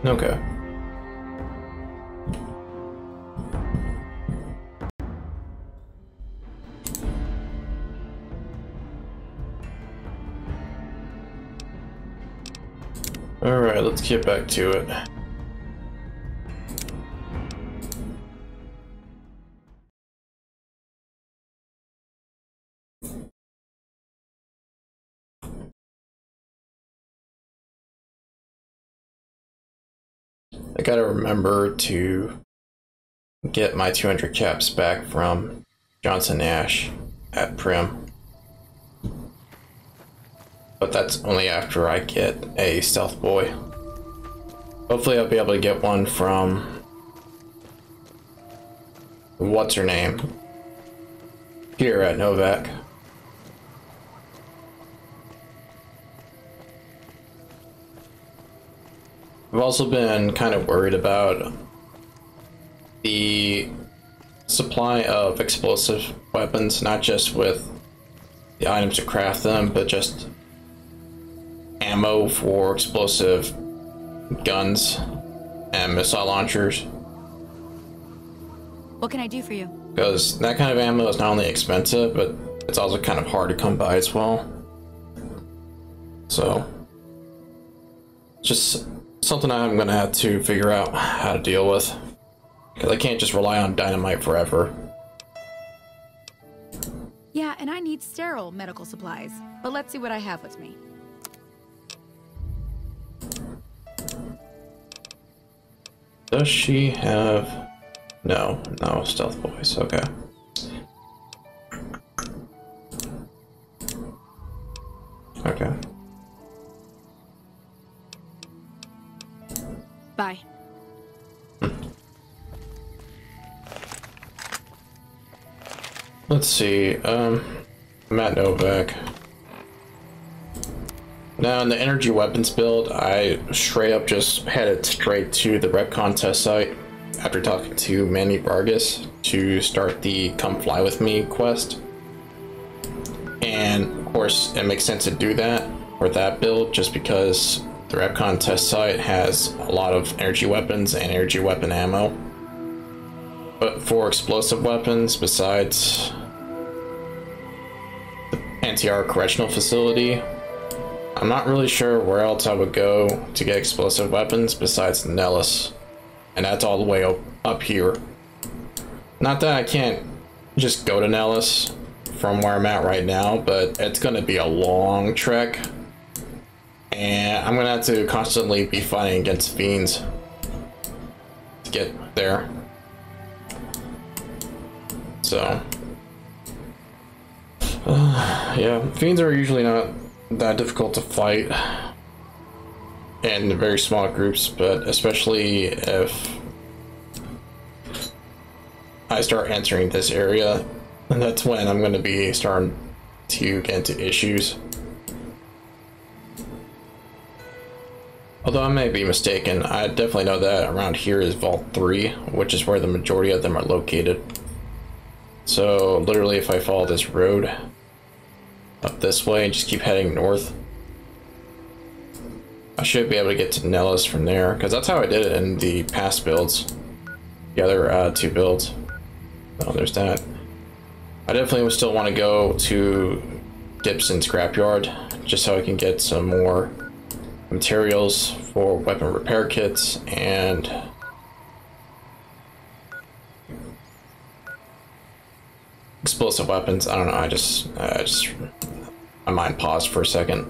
Okay. Alright, let's get back to it. I gotta remember to get my 200 caps back from Johnson Ash at Prim. But that's only after I get a stealth boy. Hopefully I'll be able to get one from... what's her name? Here at Novak. I've also been kind of worried about the supply of explosive weapons, not just with the items to craft them, but just ammo for explosive guns and missile launchers. What can I do for you? Because that kind of ammo is not only expensive, but it's also kind of hard to come by as well. So, just something I'm gonna have to figure out how to deal with. Because I can't just rely on dynamite forever. Yeah, and I need sterile medical supplies. But let's see what I have with me. Does she have... No stealth boys, okay. Okay. Bye. Let's see, I'm at Novak. Now in the energy weapons build, I straight up just headed straight to the rep contest site after talking to Manny Vargas to start the Come Fly With Me quest. And of course, it makes sense to do that for that build just because the rep contest site has a lot of energy weapons and energy weapon ammo. But for explosive weapons, besides the NTR Correctional Facility, I'm not really sure where else I would go to get explosive weapons besides Nellis. And that's all the way up here. Not that I can't just go to Nellis from where I'm at right now, but it's going to be a long trek. And I'm going to have to constantly be fighting against fiends to get there. So, yeah, fiends are usually not that difficult to fight in very small groups, but especially if I start entering this area, and that's when I'm going to be starting to get into issues. Although I may be mistaken, I definitely know that around here is Vault 3, which is where the majority of them are located. So literally if I follow this road up this way and just keep heading north, I should be able to get to Nellis from there, because that's how I did it in the past builds. The other two builds. Oh, there's that. I definitely would still want to go to Gibson Scrapyard, just so I can get some more materials for weapon repair kits and explosive weapons. I don't know, I just my mind paused for a second.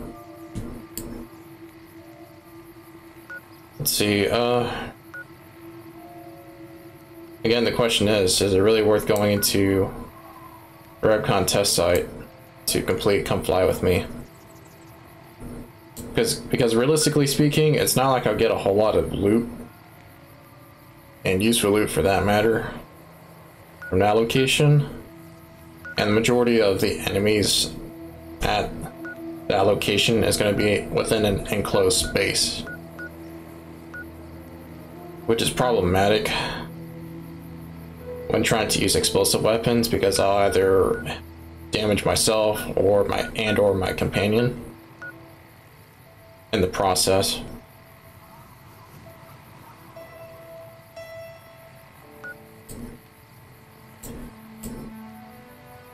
Let's see, again, the question is it really worth going into the RevCon test site to complete Come Fly With Me? Because realistically speaking, it's not like I'll get a whole lot of loot, and useful loot for that matter, from that location. And the majority of the enemies at that location is going to be within an enclosed space, which is problematic when trying to use explosive weapons, because I'll either damage myself or my companion in the process.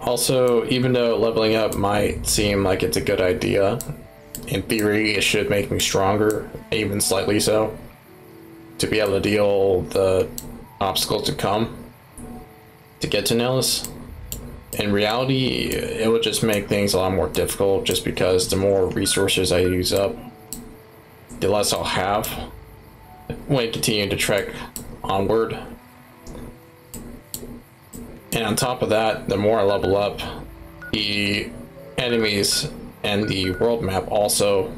Also, even though leveling up might seem like it's a good idea, in theory it should make me stronger, even slightly so, to be able to deal the obstacles to come to get to Nellis. In reality, it would just make things a lot more difficult, just because the more resources I use up, the less I'll have when I continue to trek onward. And on top of that, the more I level up, the enemies and the world map also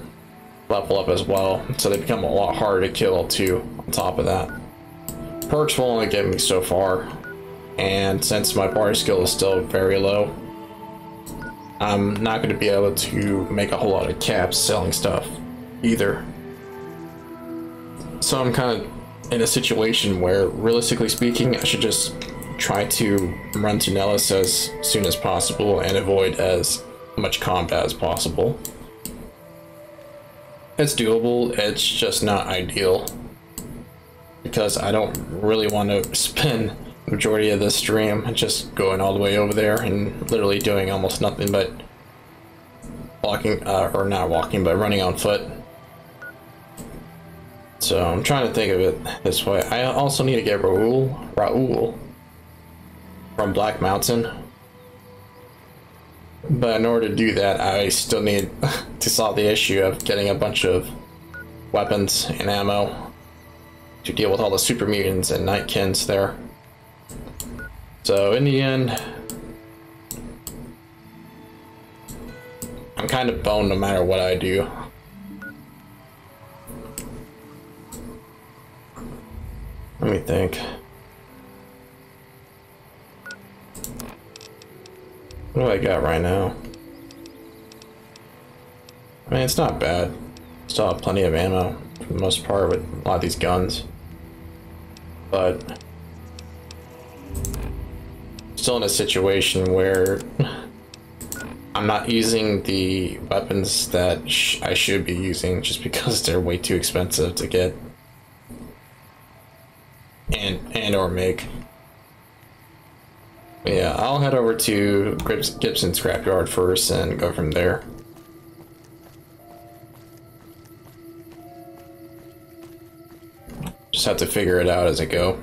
level up as well, so they become a lot harder to kill too. On top of that, perks will only get me so far, and since my party skill is still very low, I'm not going to be able to make a whole lot of caps selling stuff either. So I'm kind of in a situation where, realistically speaking, I should just try to run to Nellis as soon as possible and avoid as much combat as possible. It's doable, it's just not ideal, because I don't really want to spend the majority of this stream just going all the way over there and literally doing almost nothing but walking, or not walking, but running on foot. So I'm trying to think of it this way. I also need to get Raoul from Black Mountain, but in order to do that, I still need to solve the issue of getting a bunch of weapons and ammo to deal with all the super mutants and nightkins there. So in the end, I'm kind of boned no matter what I do. Let me think. What do I got right now? I mean, it's not bad. Still have plenty of ammo for the most part with a lot of these guns. But still in a situation where I'm not using the weapons that I should be using just because they're way too expensive to get and or make. But yeah, I'll head over to Gibson's scrapyard first and go from there. Just have to figure it out as I go.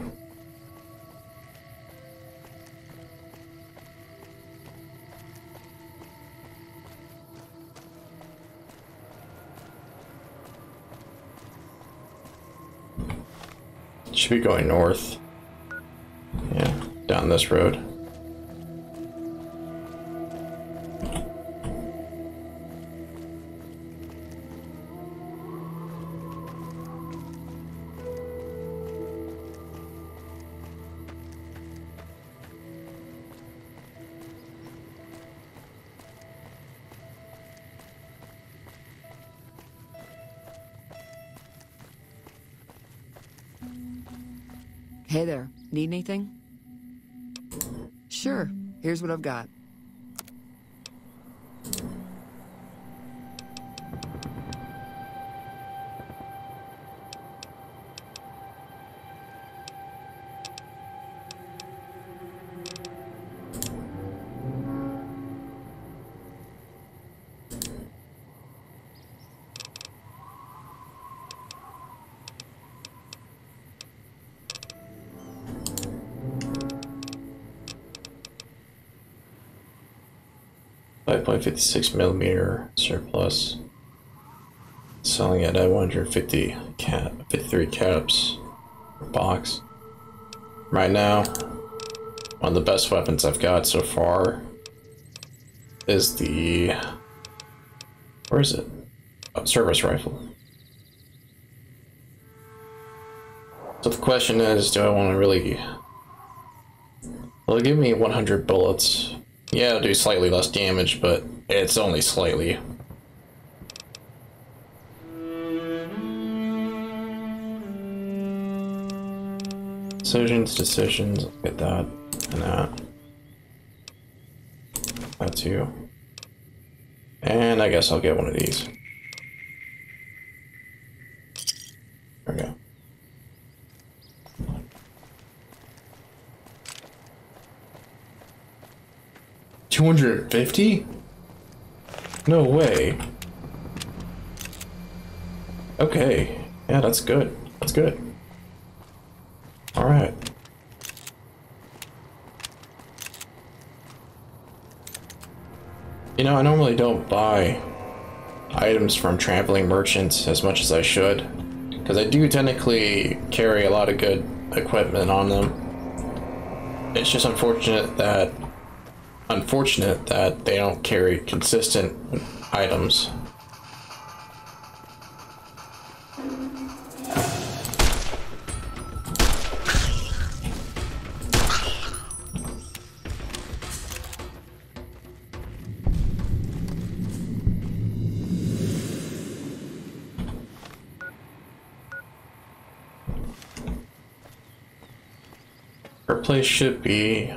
Should be going north. Yeah, down this road. Hey there, need anything? Sure, here's what I've got. .56mm surplus, selling it at 53 caps per box. Right now, one of the best weapons I've got so far is the, where is it? Oh, service rifle. So the question is, do I want to really, will it give me 100 bullets? Yeah, it'll do slightly less damage, but it's only slightly. Decisions, I'll get that, and that. That too. And I guess I'll get one of these. There we go. 250? No way. Okay. Yeah, that's good. That's good. Alright. You know, I normally don't buy items from traveling merchants as much as I should, because I do technically carry a lot of good equipment on them. It's just unfortunate that they don't carry consistent items. Her place should be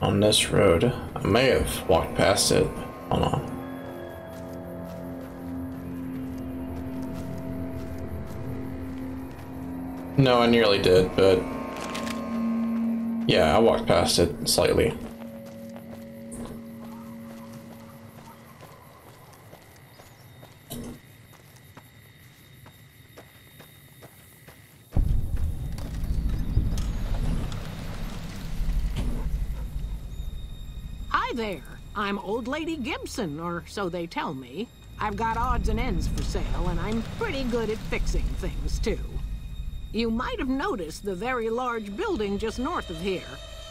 on this road. I may have walked past it. Hold on. No, I nearly did, but yeah, I walked past it slightly. Hi there. I'm Old Lady Gibson, or so they tell me. I've got odds and ends for sale, and I'm pretty good at fixing things, too. You might have noticed the very large building just north of here.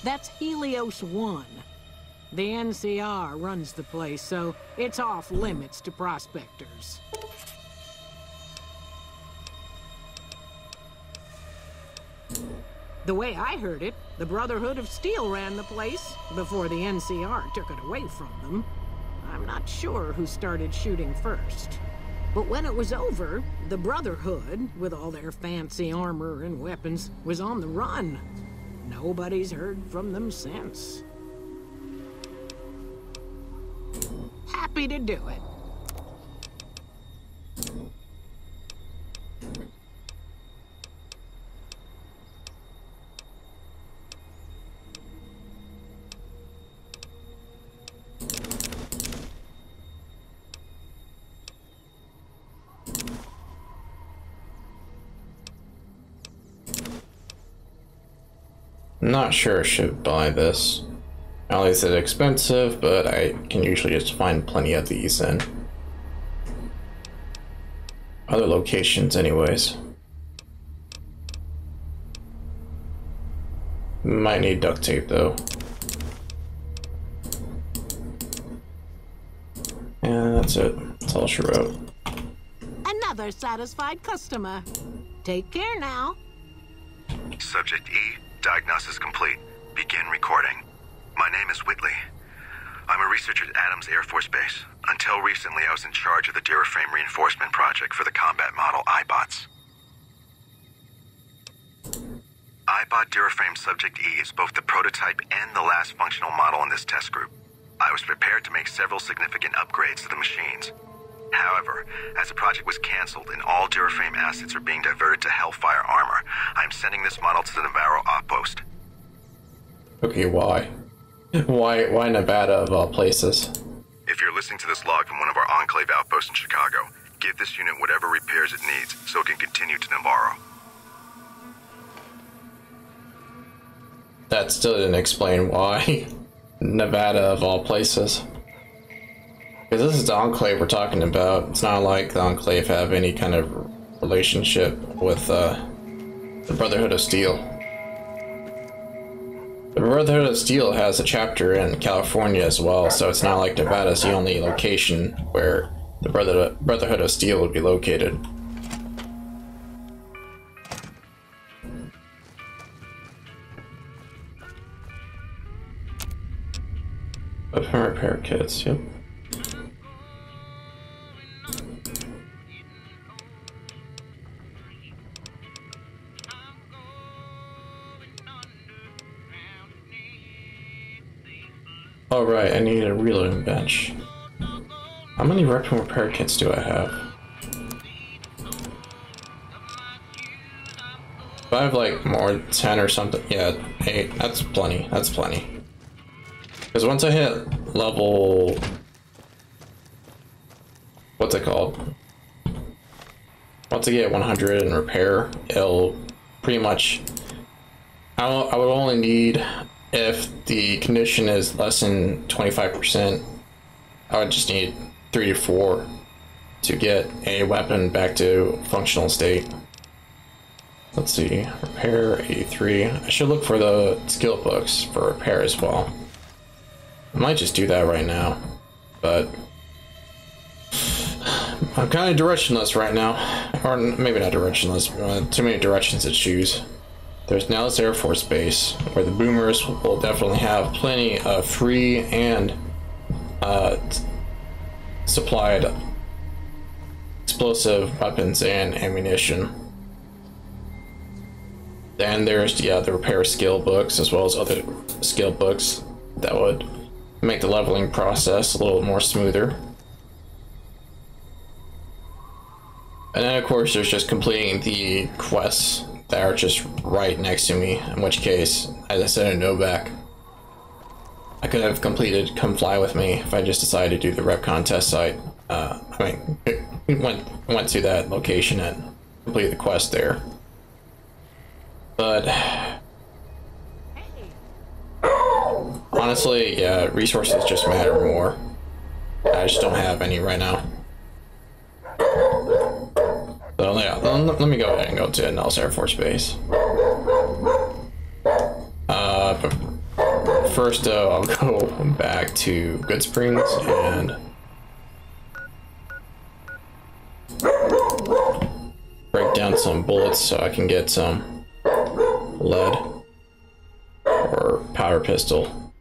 That's Helios 1. The NCR runs the place, so it's off limits to prospectors. The way I heard it, the Brotherhood of Steel ran the place before the NCR took it away from them. I'm not sure who started shooting first. But when it was over, the Brotherhood, with all their fancy armor and weapons, was on the run. Nobody's heard from them since. Happy to do it. Not sure I should buy this. Not only is it expensive, but I can usually just find plenty of these in other locations anyways. Might need duct tape though. And that's it. That's all she wrote. Another satisfied customer. Take care now. Subject E, diagnosis complete. Begin recording. My name is Whitley. I'm a researcher at Adams Air Force Base. Until recently, I was in charge of the Duraframe Reinforcement Project for the combat model iBots. iBot Duraframe Subject E is both the prototype and the last functional model in this test group. I was prepared to make several significant upgrades to the machines. However, as the project was canceled and all Duraframe assets are being diverted to Hellfire armor, I'm sending this model to the Navarro outpost. Okay, why? Why Nevada of all places? If you're listening to this log from one of our Enclave outposts in Chicago, give this unit whatever repairs it needs so it can continue to Navarro. That still didn't explain why Nevada of all places. Because this is the Enclave we're talking about. It's not like the Enclave have any kind of relationship with the Brotherhood of Steel. The Brotherhood of Steel has a chapter in California as well, so it's not like Nevada's the only location where the Brotherhood of Steel would be located. Weapon repair kits, yep. All right, I need a reloading bench. How many weapon repair kits do I have? If I have like more 10 or something, yeah, 8. That's plenty. That's plenty. Because Because once I hit level, what's it called? Once I get 100 in repair, it'll pretty much, I would only need, if the condition is less than 25%, I would just need 3 to 4 to get a weapon back to functional state. Let's see, repair 83. I should look for the skill books for repair as well. I might just do that right now, but I'm kind of directionless right now. Or maybe not directionless, too many directions to choose. There's Nellis Air Force Base, where the boomers will definitely have plenty of free and supplied explosive weapons and ammunition. Then there's the repair skill books, as well as other skill books that would make the leveling process a little more smoother. And then of course there's just completing the quests that are just right next to me, in which case, as I said in Novak, I could have completed Come Fly With Me if I just decided to do the rep contest site. I mean, went to that location and completed the quest there. But honestly, yeah, resources just matter more. I just don't have any right now. So yeah, let me go ahead and go to Nellis Air Force Base. But first, I'll go back to Goodsprings and break down some bullets so I can get some lead or powder pistol.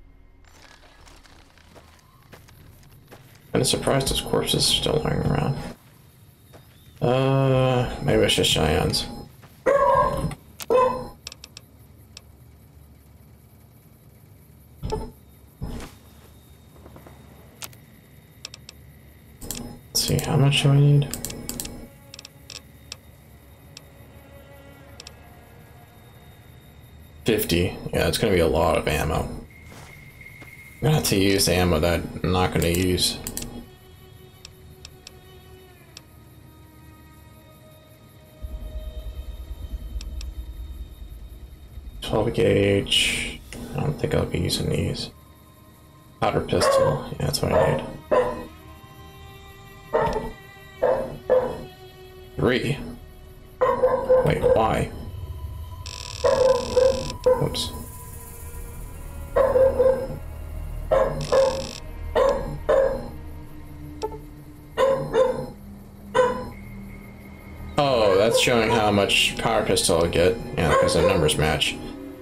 I'm surprised those corpses are still lying around. Maybe it's just Cheyennes. Let's see, how much do I need? $50. Yeah, it's gonna be a lot of ammo. I'm gonna have to use ammo that I'm not gonna use. 12 gauge. I don't think I'll be using these. Powder pistol. Yeah, that's what I need. 3. Wait, why? Oops. Oh, that's showing how much power pistol I get. Yeah, because the numbers match.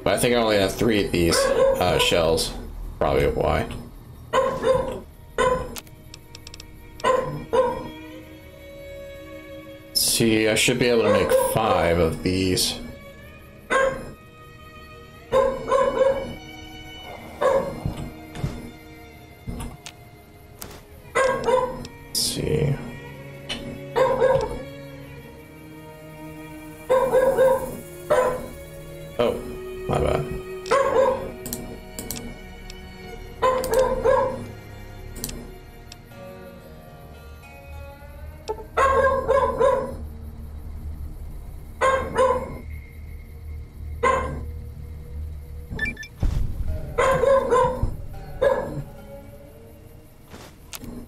But I think I only have 3 of these shells. Probably why. See, I should be able to make 5 of these. Let's see. Oh, my bad.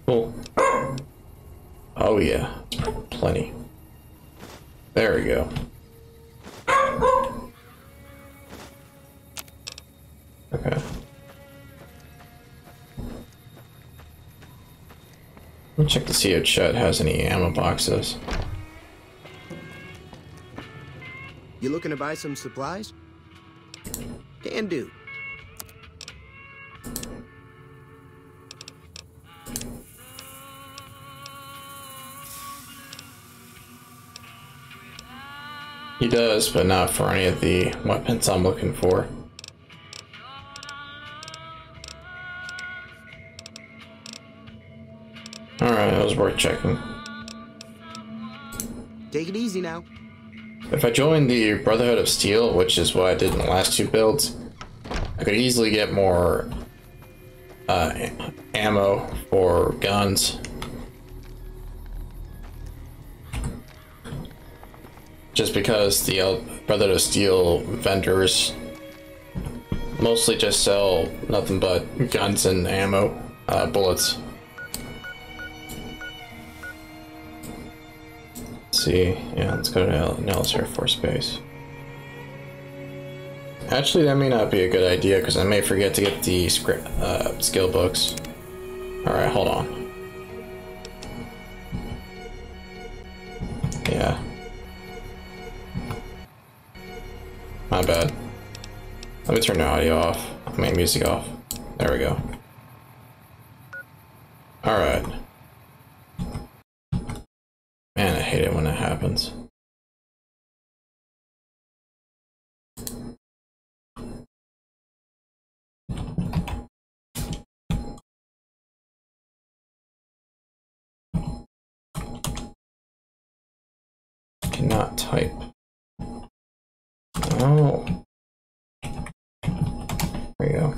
Cool. Oh yeah, plenty. There we go. Okay. Let me check to see if Chet has any ammo boxes. You looking to buy some supplies? Can do. He does, but not for any of the weapons I'm looking for. Alright, that was worth checking. Take it easy now. If I join the Brotherhood of Steel, which is what I did in the last 2 builds, I could easily get more ammo for guns. Just because the Brotherhood of Steel vendors mostly just sell nothing but guns and ammo, bullets. Let's see, yeah, let's go to Nellis Air Force Base. Actually, that may not be a good idea because I may forget to get the skill books. Alright, hold on. Yeah. My bad. Let me turn the audio off. I mean, music off. There we go. Alright. Man, I hate it when that happens. Cannot type. Oh. There you go.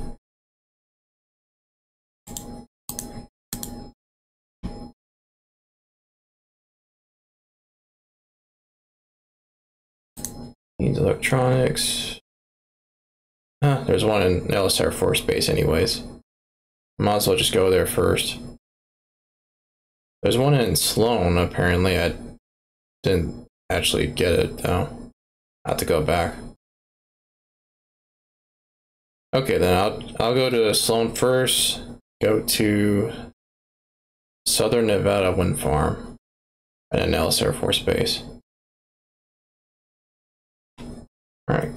Needs electronics. There's one in Nellis Air Force Base anyways. Might as well just go there first. There's one in Sloan, apparently. I didn't actually get it though. I have to go back. Okay, then I'll go to Sloan first. Go to Southern Nevada Wind Farm and then Nellis Air Force Base. All right.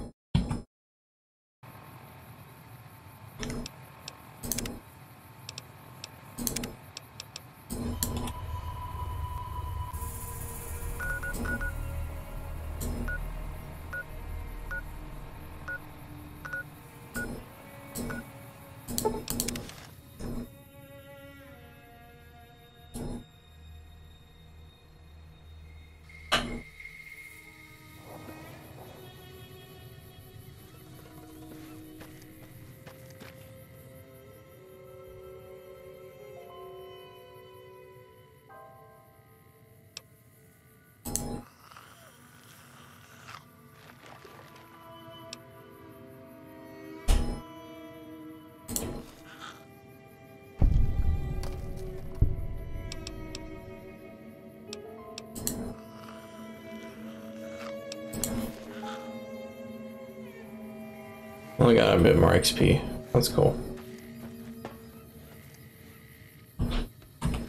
Only got a bit more XP. That's cool.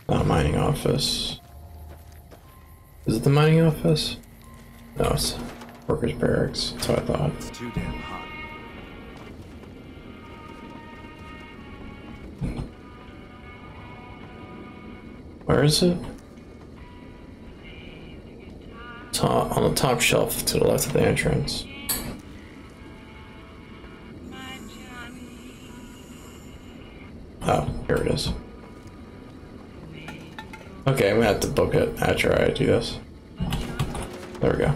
Mining office. Is it the mining office? No, it's workers' barracks. That's what I thought. It's too damn hot. Where is it? Top, on the top shelf to the left of the entrance. Oh, here it is. Okay, I'm gonna have to book it after I do this. There we go.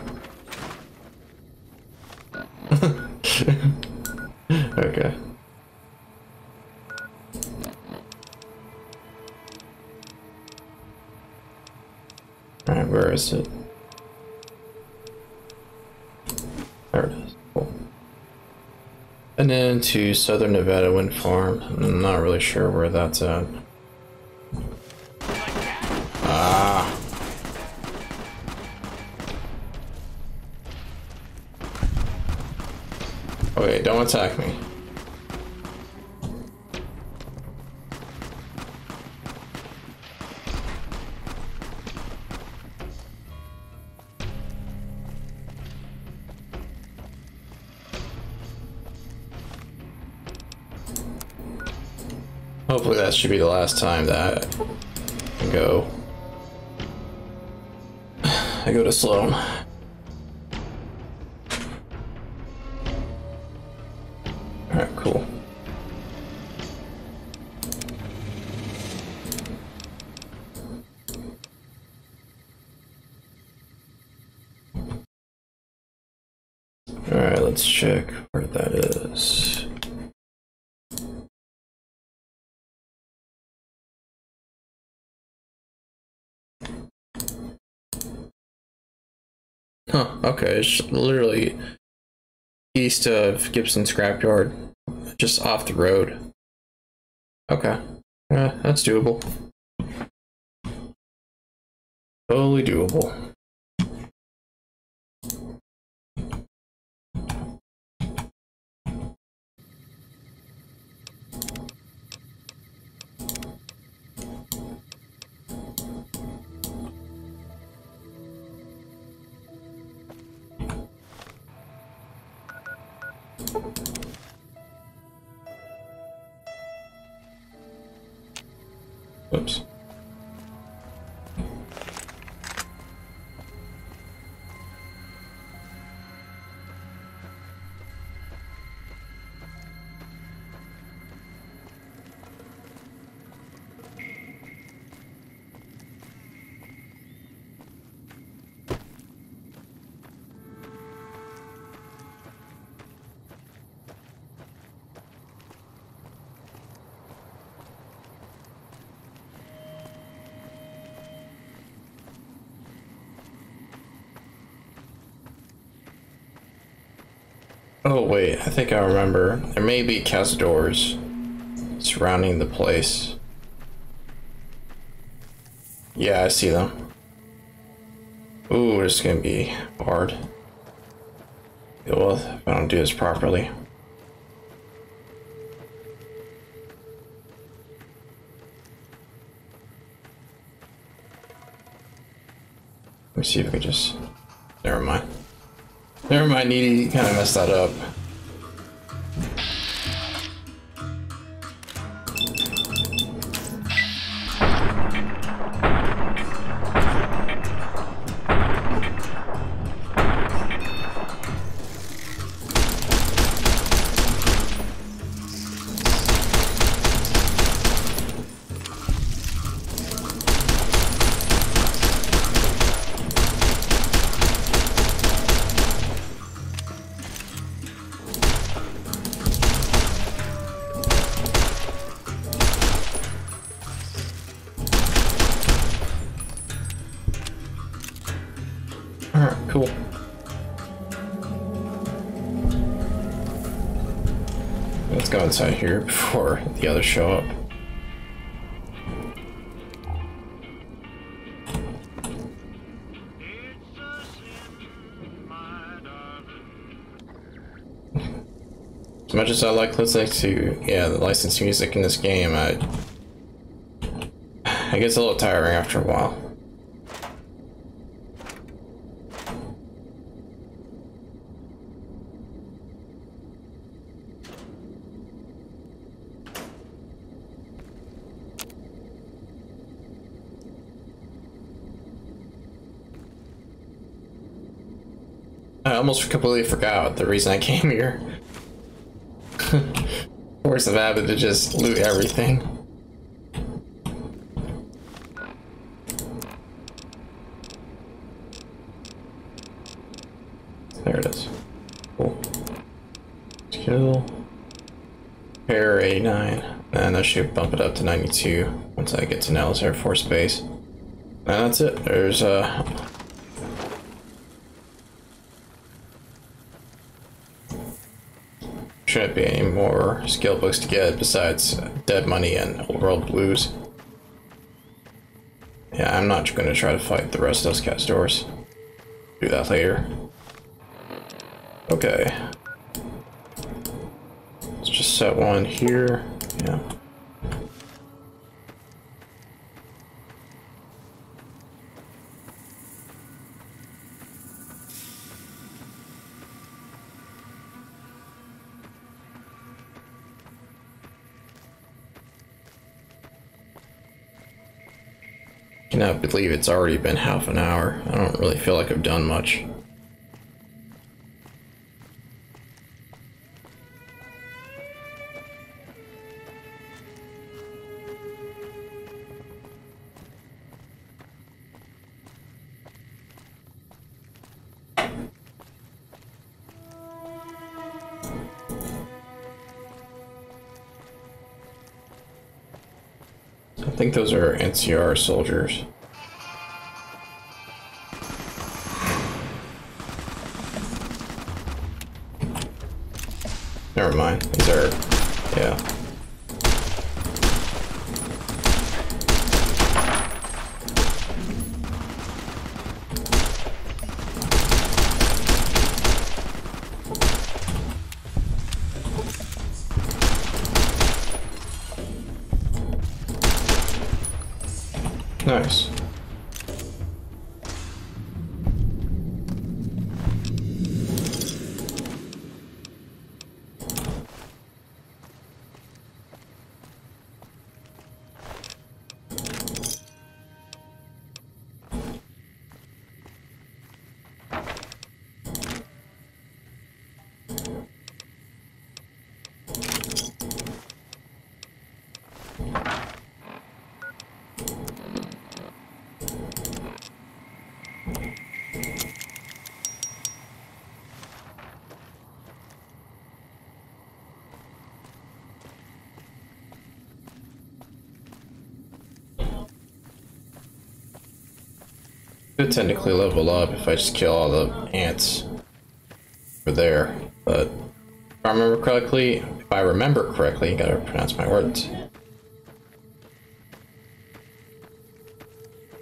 Okay. Alright, where is it? There it is. Cool. And then to Southern Nevada Wind Farm. I'm not really sure where that's at. Ah. Okay, don't attack me. Hopefully that should be the last time that I go to Sloan. Alright, cool. Alright, let's check where that is. Huh, okay, it's literally east of Gibson Scrapyard, just off the road. Okay, yeah, that's doable. Totally doable. Oops. Oh wait, I think I remember. There may be cazadores surrounding the place. Yeah, I see them. Ooh, this is gonna be hard. Well, if I don't do this properly. Let me see if I can just... Never mind. Never mind, Needy kind of messed that up. Alright, cool. Let's go inside here before the others show up. As much as I like listening to, the licensed music in this game, it gets a little tiring after a while. I almost completely forgot the reason I came here. Force of habit to just loot everything. There it is. Cool. Kill. Repair 89. And that should bump it up to 92 once I get to Nellis Air Force Base. And that's it. There's shouldn't be any more skill books to get besides Dead Money and Old World Blues. Yeah, I'm not going to try to fight the rest of those cazadores. Do that later. Okay. Let's just set one here. Yeah. Cannot believe it's already been half an hour. I don't really feel like I've done much. I think those are NCR soldiers. Never mind. These are, yeah. Nice. Could technically level up if I just kill all the ants over there, but if I remember correctly, gotta pronounce my words.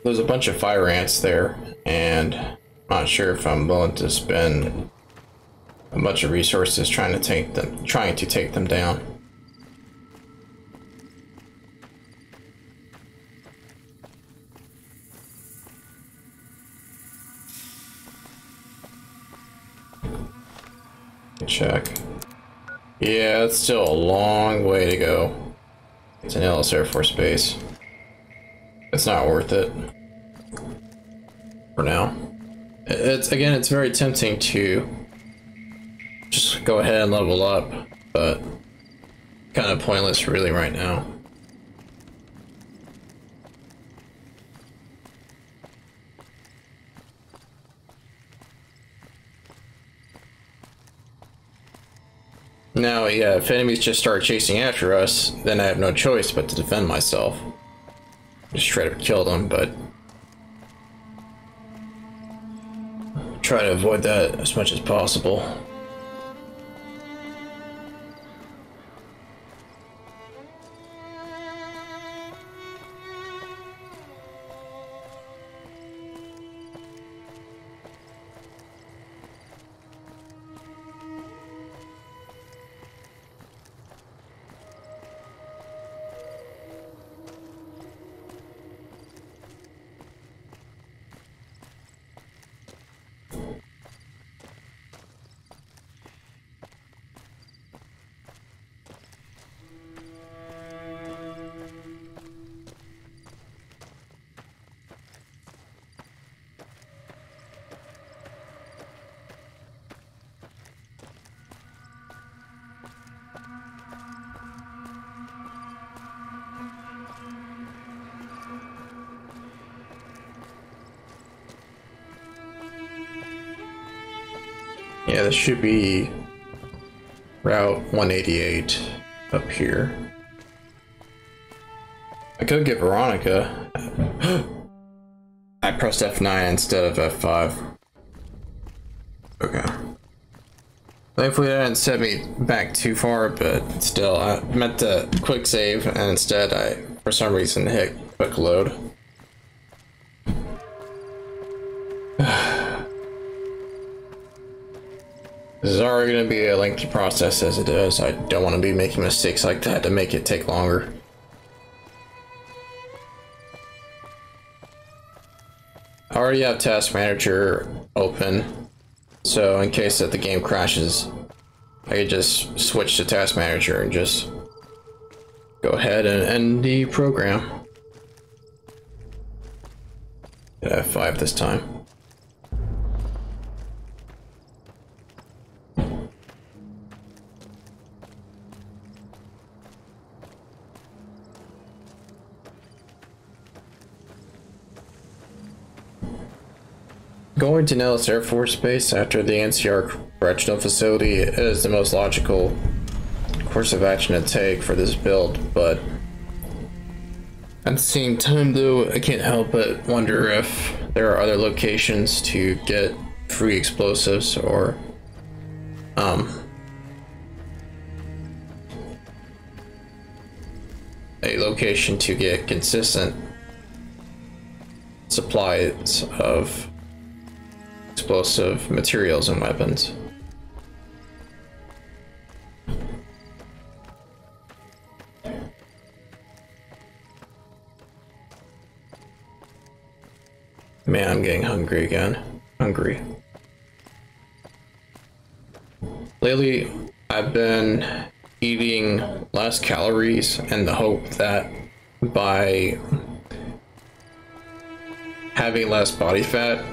There's a bunch of fire ants there, and I'm not sure if I'm willing to spend a bunch of resources trying to take them down. Check. Yeah, it's still a long way to go. It's an Nellis Air Force Base. It's not worth it for now. It's very tempting to just go ahead and level up, but kind of pointless really right now. Now, yeah, if enemies just start chasing after us, then I have no choice but to defend myself. Just try to kill them, but try to avoid that as much as possible. Yeah, this should be Route 188 up here. I could get Veronica. I pressed F9 instead of F5. Okay. Thankfully that didn't set me back too far, but still, I meant to quick save, and instead I, for some reason, hit quick load. This is already going to be a lengthy process as it is. I don't want to be making mistakes like that to make it take longer. I already have Task Manager open, so in case that the game crashes, I could just switch to Task Manager and just go ahead and end the program. F5 this time. Going to Nellis Air Force Base after the NCR Correctional Facility is the most logical course of action to take for this build, but at the same time though, I can't help but wonder if there are other locations to get free explosives or location to get consistent supplies of explosive materials and weapons. Man, I'm getting hungry again. Hungry. Lately, I've been eating less calories in the hope that by having less body fat,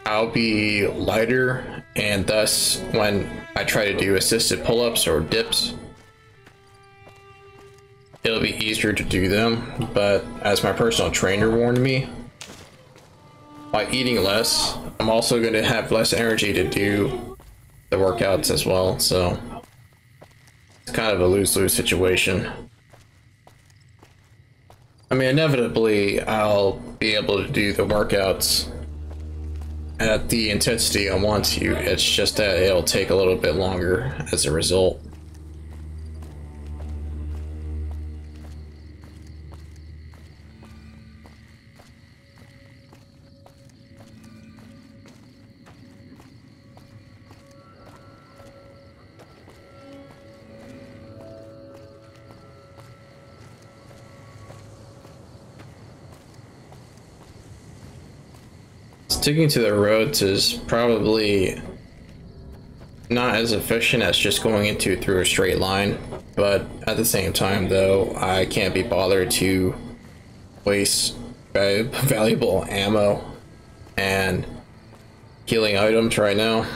I'll be lighter, and thus when I try to do assisted pull-ups or dips, it'll be easier to do them. But as my personal trainer warned me, by eating less, I'm also going to have less energy to do the workouts as well, so it's kind of a lose-lose situation. I mean, inevitably, I'll be able to do the workouts at the intensity I want to. It's just that it'll take a little bit longer as a result. Sticking to the roads is probably not as efficient as just going into through a straight line, but at the same time though, I can't be bothered to waste valuable ammo and healing items right now,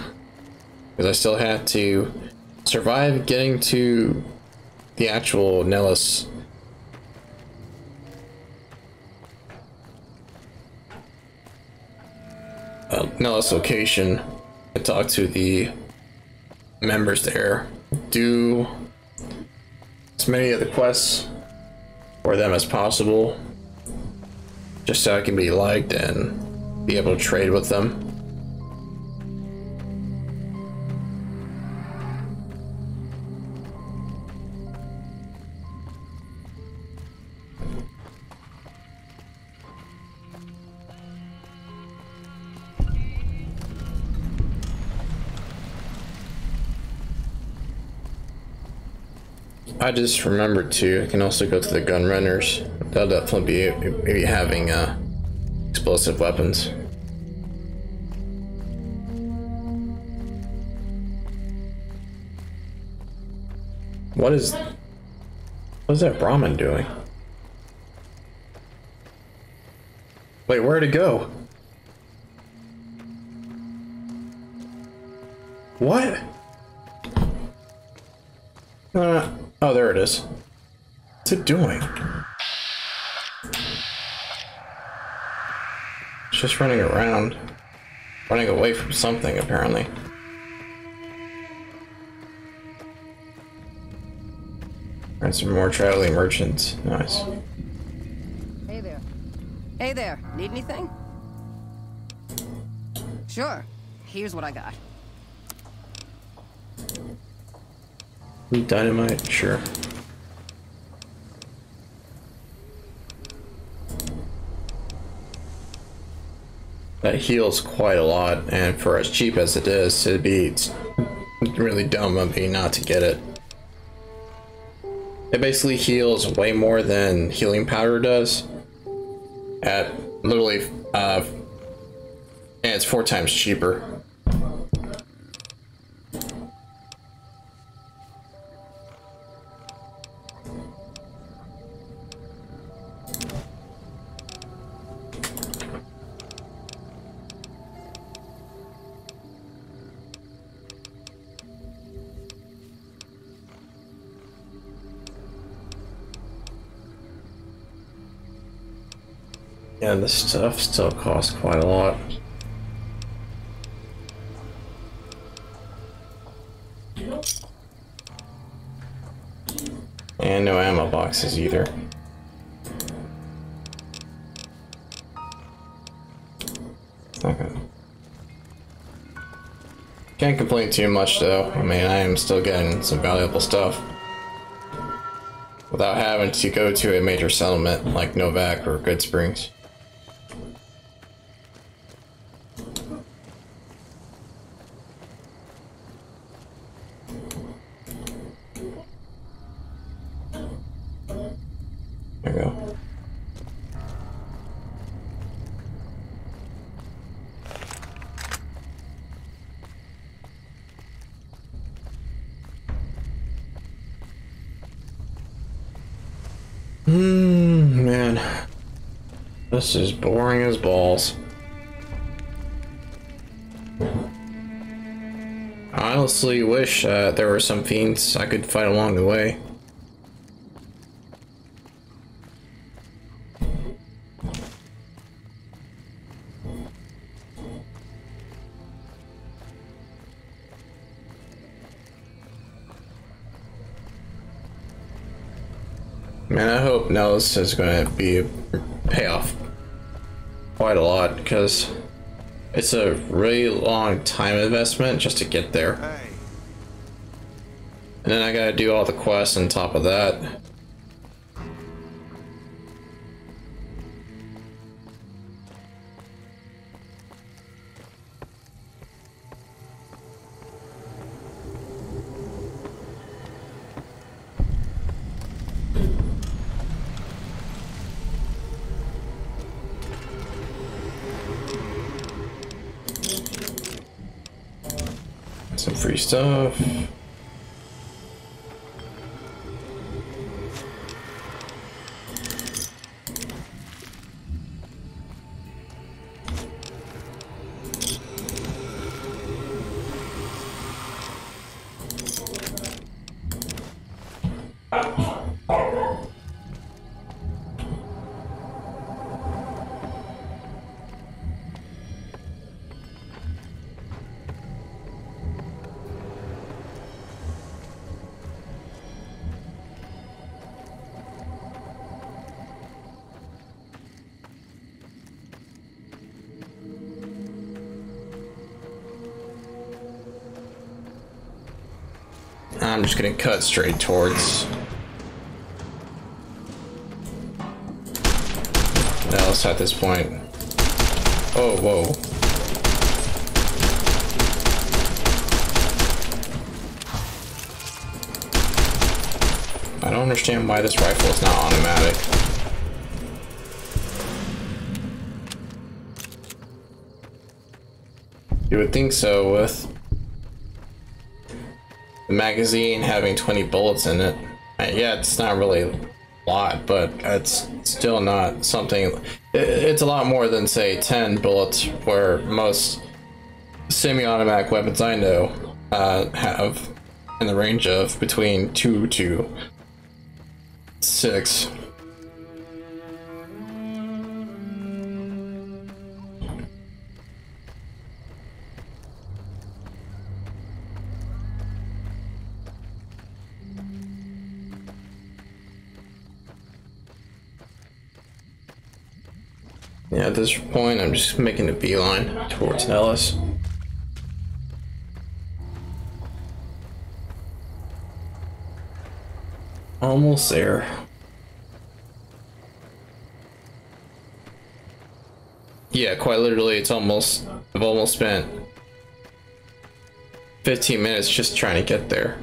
because I still have to survive getting to the actual Nellis. Nellis location and talk to the members there, do as many of the quests for them as possible, just so I can be liked and be able to trade with them. I just remembered too, I can also go to the gun runners. They'll definitely be having explosive weapons. What is that Brahmin doing? Wait, where'd it go? What? Oh, there it is. What's it doing? It's just running around. Running away from something, apparently. And some more traveling merchants. Nice. Hey there. Hey there. Need anything? Sure. Here's what I got. Dynamite, sure. That heals quite a lot, and for as cheap as it is, it'd be really dumb of me not to get it. It basically heals way more than healing powder does. At literally, and it's 4 times cheaper. Yeah, this stuff still costs quite a lot. And no ammo boxes either. Okay. Can't complain too much though. I mean, I am still getting some valuable stuff. without having to go to a major settlement like Novak or Goodsprings. There we go. Man, this is boring as balls. I honestly wish there were some fiends I could fight along the way. Man, I hope Nellis is going to be a payoff quite a lot, because it's a really long time investment just to get there. And then I gotta do all the quests on top of that. Some free stuff. I'm just gonna cut straight towards Nellis at this point. Oh, whoa. I don't understand why this rifle is not automatic. You would think so with the magazine having 20 bullets in it. Yeah, it's not really a lot, but it's still not something. It's a lot more than, say, 10 bullets, where most semi-automatic weapons I know have in the range of between 2 to 6. Yeah, at this point, I'm just making a beeline towards Nellis. Almost there. Yeah, quite literally, I've almost spent 15 minutes just trying to get there.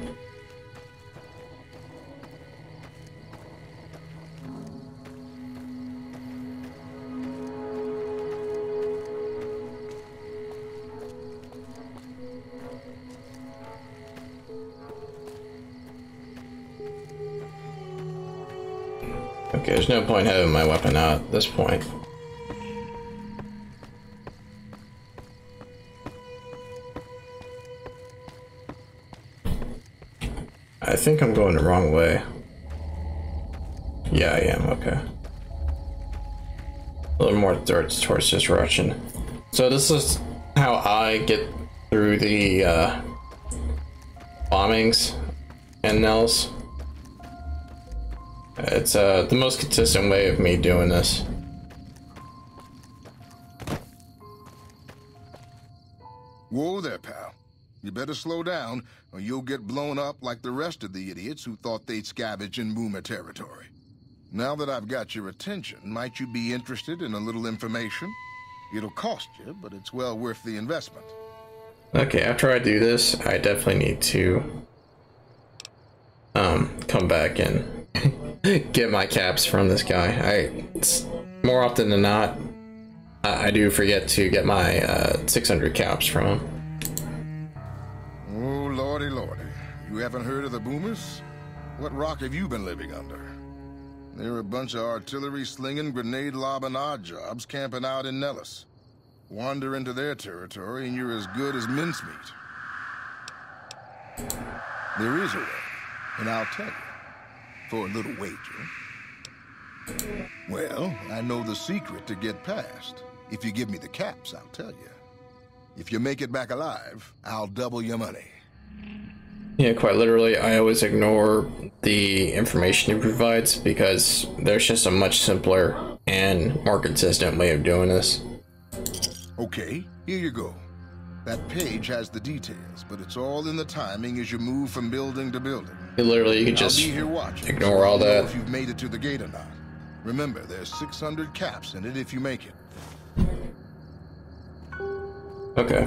Okay, there's no point having my weapon out at this point. I think I'm going the wrong way. Yeah, I am, okay. A little more towards this direction. So this is how I get through the bombings and Nels. It's the most consistent way of me doing this. Whoa there, pal. You better slow down, or you'll get blown up like the rest of the idiots who thought they'd scavenge in Boomer territory. Now that I've got your attention, might you be interested in a little information? It'll cost you, but it's well worth the investment. Okay, after I do this, I definitely need to come back and get my caps from this guy. More often than not, I do forget to get my 600 caps from him. Oh, lordy, lordy. You haven't heard of the Boomers? What rock have you been living under? They're a bunch of artillery-slinging, grenade-lobbing odd jobs camping out in Nellis. Wander into their territory and you're as good as mincemeat. There is a way, and I'll tell you. For a little wager. Well, I know the secret to get past. If you give me the caps, I'll tell you. If you make it back alive, I'll double your money. Yeah, quite literally, I always ignore the information he provides because there's just a much simpler and more consistent way of doing this. Okay, here you go. That page has the details, but it's all in the timing as you move from building to building. Literally, you can just ignore all that. If you've made it to the gate or not. Remember, there's 600 caps in it if you make it. Okay.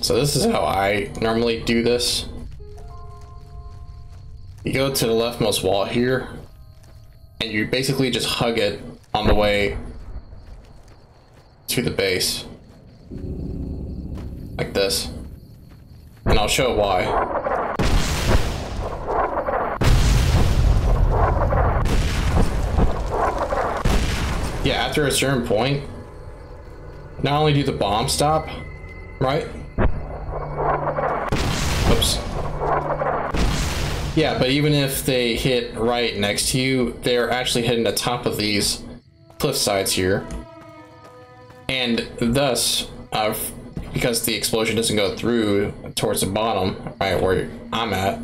So this is how I normally do this. You go to the leftmost wall here, and you basically just hug it on the way to the base. Like this. And I'll show why. Yeah, after a certain point, not only do the bombs stop, right? Oops. Yeah, but even if they hit right next to you, they're actually hitting the top of these cliff sides here. And thus, because the explosion doesn't go through towards the bottom, right where I'm at,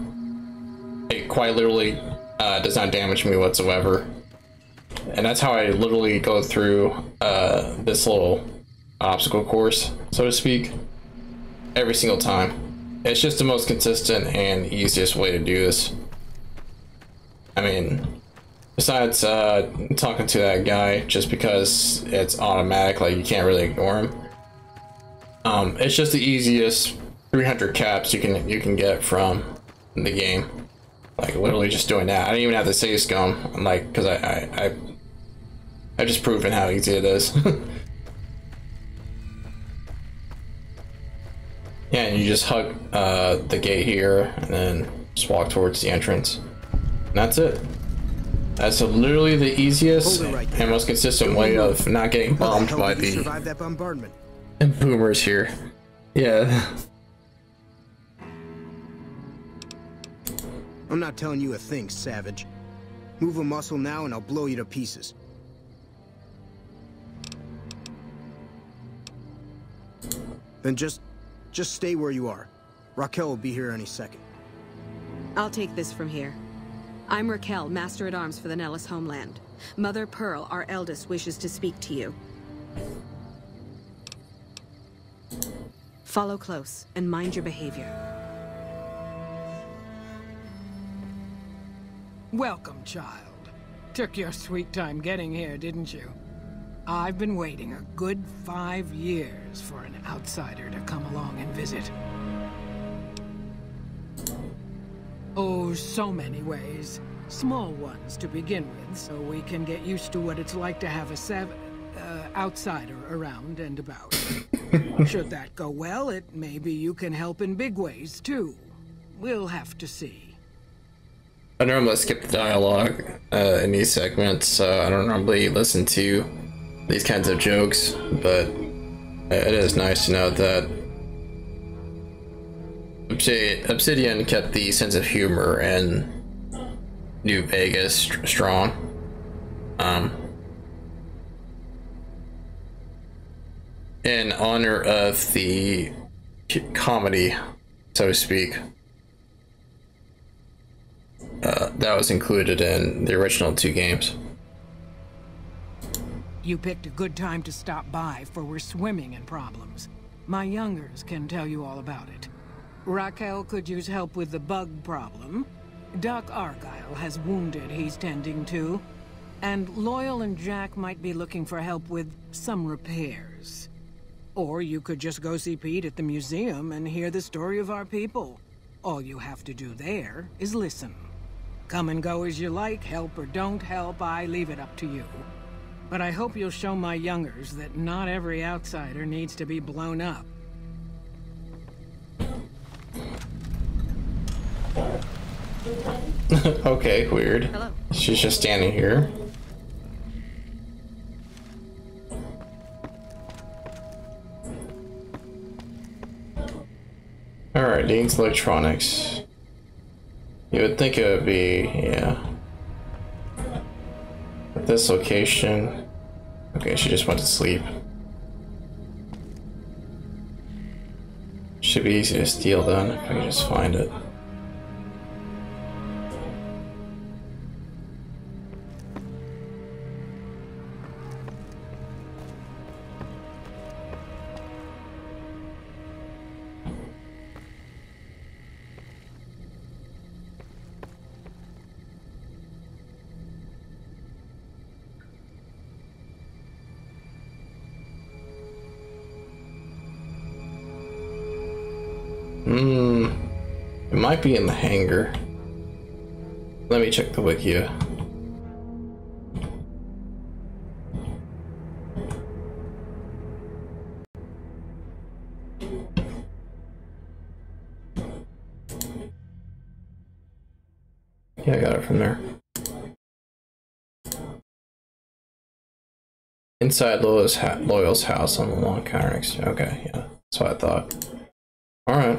it quite literally does not damage me whatsoever. And that's how I literally go through this little obstacle course, so to speak, every single time. It's just the most consistent and easiest way to do this. I mean, besides talking to that guy, just because it's automatic, like you can't really ignore him. It's just the easiest 300 caps you can get from the game. Like literally just doing that. I didn't even have to save scum, like, because I've just proven how easy it is. Yeah, and you just hug the gate here, and then just walk towards the entrance. And that's it. That's literally the easiest and most consistent way of not getting bombed by the survive that bombardment? boomers here. Yeah. I'm not telling you a thing, Savage. Move a muscle now and I'll blow you to pieces. Then just stay where you are. Raquel will be here any second. I'll take this from here. I'm Raquel, Master-at-Arms for the Nellis homeland. Mother Pearl, our eldest, wishes to speak to you. Follow close and mind your behavior. Welcome, child. Took your sweet time getting here, didn't you? I've been waiting a good 5 years for an outsider to come along and visit. Oh, so many ways. Small ones to begin with, so we can get used to what it's like to have a outsider around and about. Should that go well, maybe you can help in big ways, too. We'll have to see. I normally skip the dialogue in these segments, so I don't normally listen to these kinds of jokes, but it is nice to know that Obsidian kept the sense of humor in New Vegas strong. In honor of the comedy, so to speak, that was included in the original 2 games. You picked a good time to stop by, for we're swimming in problems. My youngers can tell you all about it. Raquel could use help with the bug problem. Doc Argyle has wounded he's tending to. And Loyal and Jack might be looking for help with some repairs. Or you could just go see Pete at the museum and hear the story of our people. All you have to do there is listen. Come and go as you like, help or don't help, I leave it up to you. But I hope you'll show my youngers that not every outsider needs to be blown up. Okay, weird. Hello. She's just standing here. Alright, Dean's Electronics. You would think it would be, yeah. At this location. Okay, she just went to sleep. Should be easy to steal then, if I can just find it. It might be in the hangar. Let me check the Wikia. Yeah, I got it from there. Inside Loyal's house on the long counter next to. Okay, yeah, that's what I thought. All right.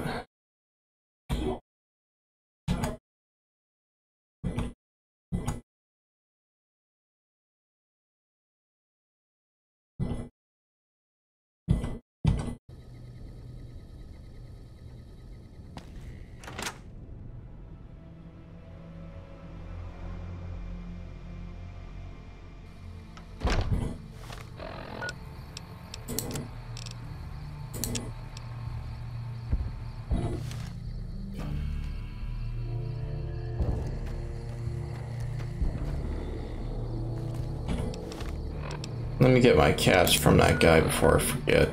Let me get my cash from that guy before I forget.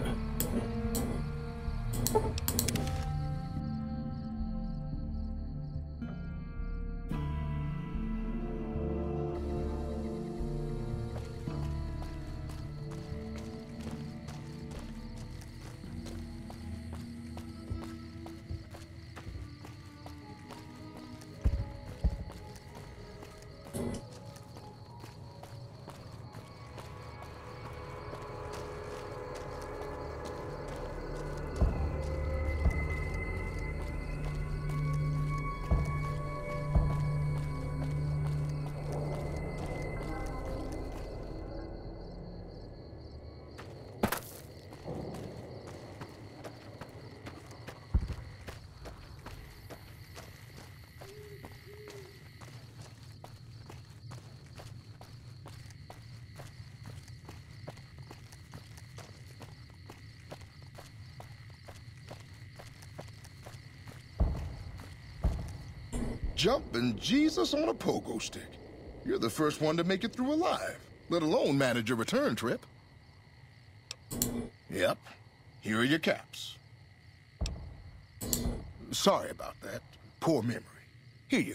Jumping Jesus on a pogo stick. You're the first one to make it through alive, let alone manage a return trip. Yep, here are your caps. Sorry about that. Poor memory. Here you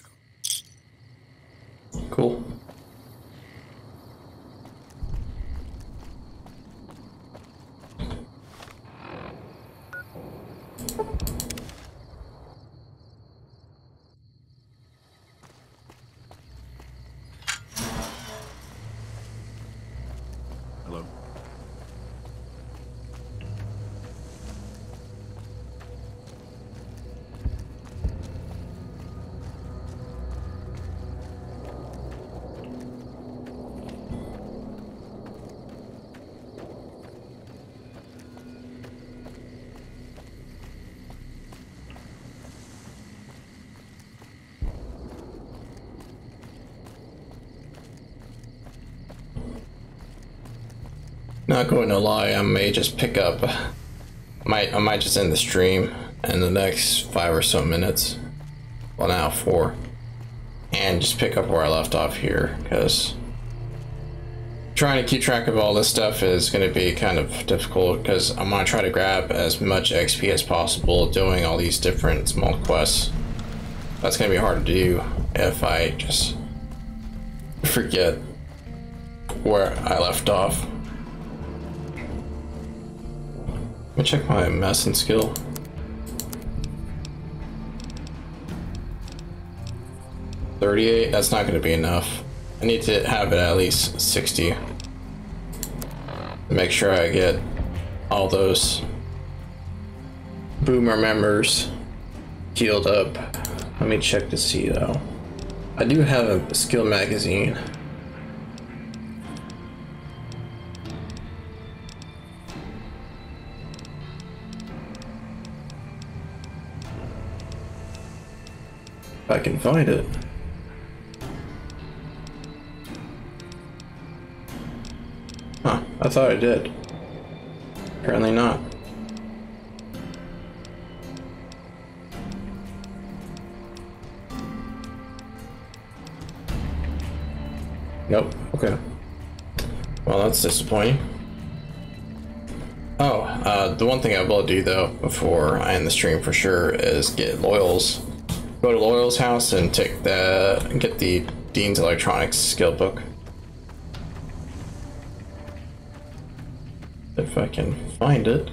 go. Cool. Hello. Not going to lie, I may just pick up I might just end the stream in the next 5 or so minutes. Well, now 4. And just pick up where I left off here, because trying to keep track of all this stuff is going to be kind of difficult, because I'm going to try to grab as much XP as possible doing all these different small quests. That's going to be hard to do if I just forget where I left off. Let me check my medicine skill. $38, that's not going to be enough. I need to have it at least 60 to make sure I get all those boomer members healed up. Let me check to see though. I do have a skill magazine. If I can find it. Huh, I thought I did. Apparently not. Nope, okay. Well, that's disappointing. Oh, the one thing I will do though, before I end the stream for sure, is get Loyal's. Go to Loyal's house and take get the Dean's Electronics skill book. If I can find it.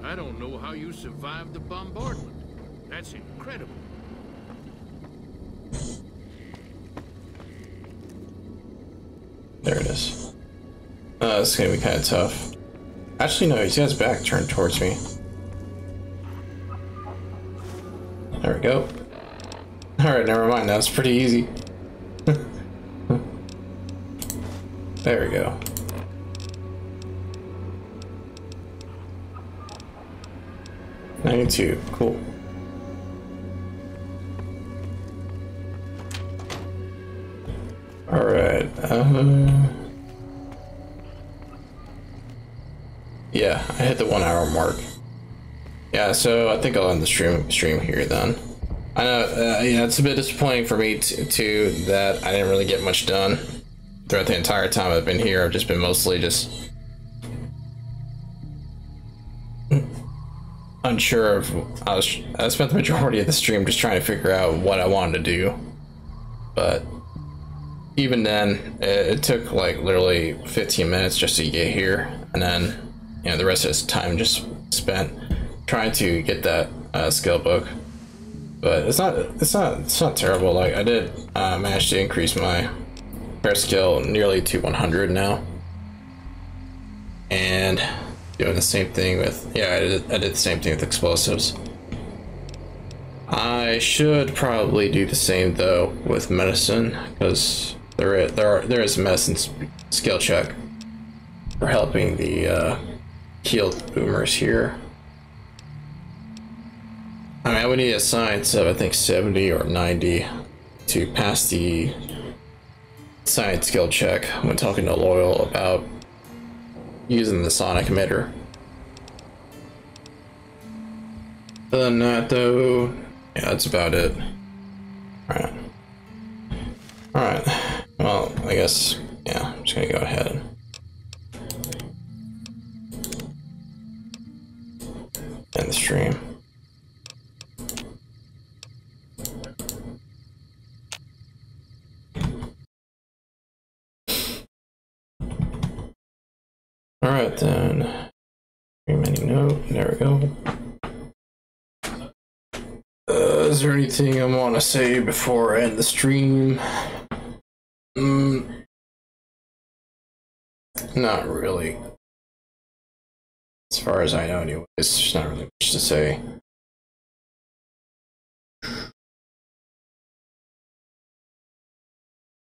I don't know how you survived the bombardment. That's incredible. There it is. This is gonna be kind of tough. Actually, no, he's got his back turned towards me. There we go. Alright, never mind. That's pretty easy. There we go. $92, cool. Alright, yeah, I hit the 1 hour mark. Yeah, so I think I'll end the stream here then. I know, yeah, it's a bit disappointing for me too that I didn't really get much done throughout the entire time I've been here. I've just been mostly just unsure of. I spent the majority of the stream just trying to figure out what I wanted to do, but even then, it took like literally 15 minutes just to get here, and then the rest of this time just spent trying to get that skill book. but it's not terrible. Like I did manage to increase my repair skill nearly to 100 now, and doing the same thing with I did the same thing with explosives. I should probably do the same though with medicine, because there is a medicine skill check for helping the healed boomers here. I mean, I would need a science of I think 70 or 90 to pass the science skill check when talking to Loyal about using the sonic emitter. Other than that though, yeah, that's about it. Alright. Well, I guess, yeah, I'm just gonna go ahead and end the stream. Alright then. Menu note, there we go. Is there anything I want to say before I end the stream? Not really. As far as I know anyway, it's just not really much to say.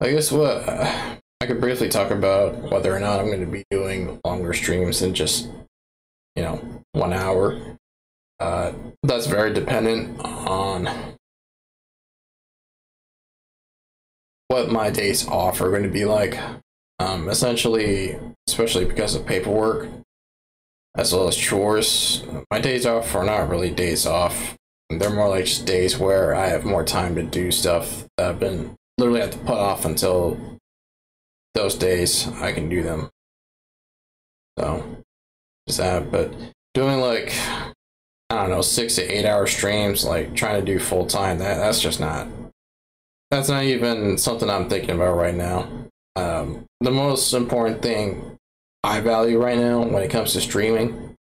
I guess what I could briefly talk about whether or not I'm going to be doing longer streams than just, 1 hour. That's very dependent on what my days off are going to be like. Essentially, especially because of paperwork, as well as chores, my days off are not really days off. They're more like just days where I have more time to do stuff that I've been literally have to put off until those days I can do them. So, just that, but doing like, I don't know, 6 to 8 hour streams, like trying to do full time, that's not even something I'm thinking about right now. The most important thing I value right now when it comes to streaming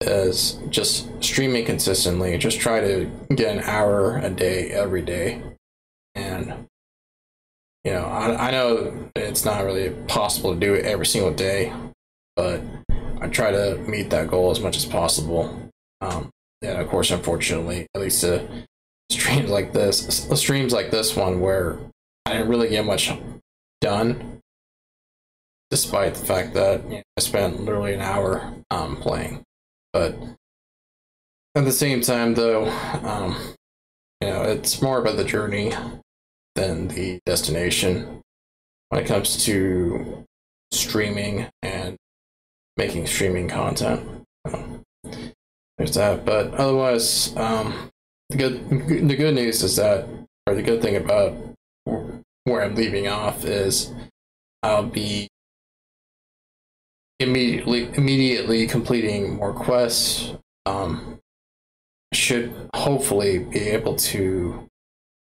is just streaming consistently. Just try to get an hour a day every day. And I know it's not really possible to do it every single day, but I try to meet that goal as much as possible. And of course, unfortunately, at least streams like this one where I didn't really get much done, despite the fact that I spent literally an hour playing. But at the same time, though, it's more about the journey than the destination when it comes to streaming and making streaming content. There's that, but otherwise, the good news is that, or the good thing about where I'm leaving off is I'll be immediately completing more quests. Should hopefully be able to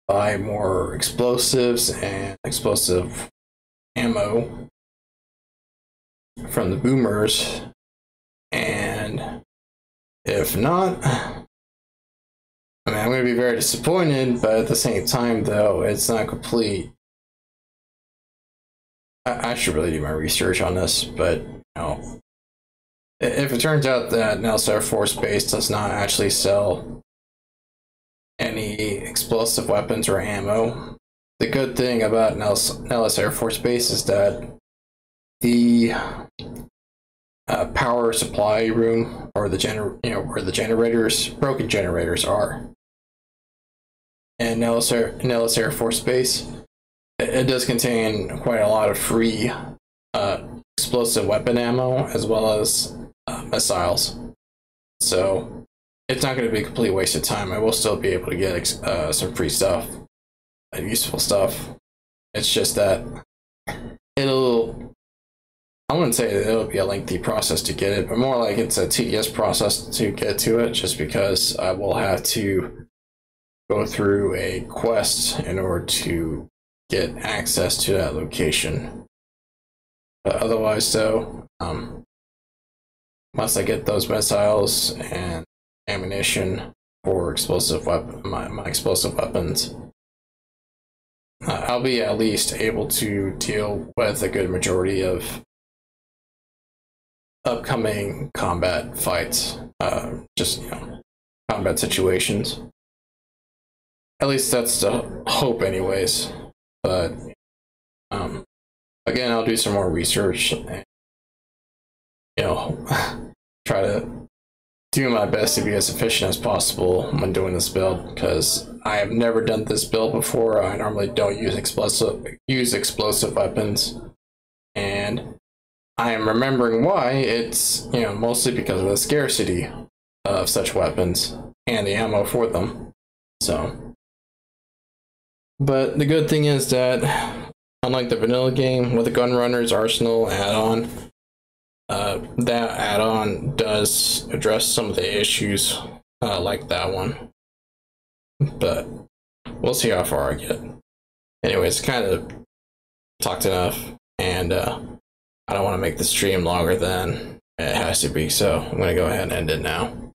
buy more explosives and explosive ammo from the boomers, and if not, I mean, I'm going to be very disappointed, but at the same time, though, it's not complete. I should really do my research on this, but if it turns out that Nellis Air Force Base does not actually sell any explosive weapons or ammo, the good thing about Nellis Air Force Base is that the power supply room, or the where the broken generators are, and Nellis Air Force Base, it does contain quite a lot of free explosive weapon ammo as well as missiles. So it's not going to be a complete waste of time. I will still be able to get some free stuff, useful stuff. It's just that I wouldn't say that it'll be a lengthy process to get it, but more like it's a tedious process to get to it, just because I will have to go through a quest in order to get access to that location. But otherwise, though, once I get those missiles and ammunition, for explosive weapon, my explosive weapons, I'll be at least able to deal with a good majority of upcoming combat fights, just, you know, combat situations. At least that's the hope anyways. But, again, I'll do some more research and, you know, try to do my best to be as efficient as possible when doing this build, because I have never done this build before. I normally don't use explosive weapons, and I am remembering why. It's, you know, mostly because of the scarcity of such weapons and the ammo for them. So, but the good thing is that unlike the vanilla game with the Gunrunner's Arsenal add-on, that add-on does address some of the issues like that one. But we'll see how far I get. Anyways, kind of talked enough, and I don't want to make the stream longer than it has to be, so I'm going to go ahead and end it now.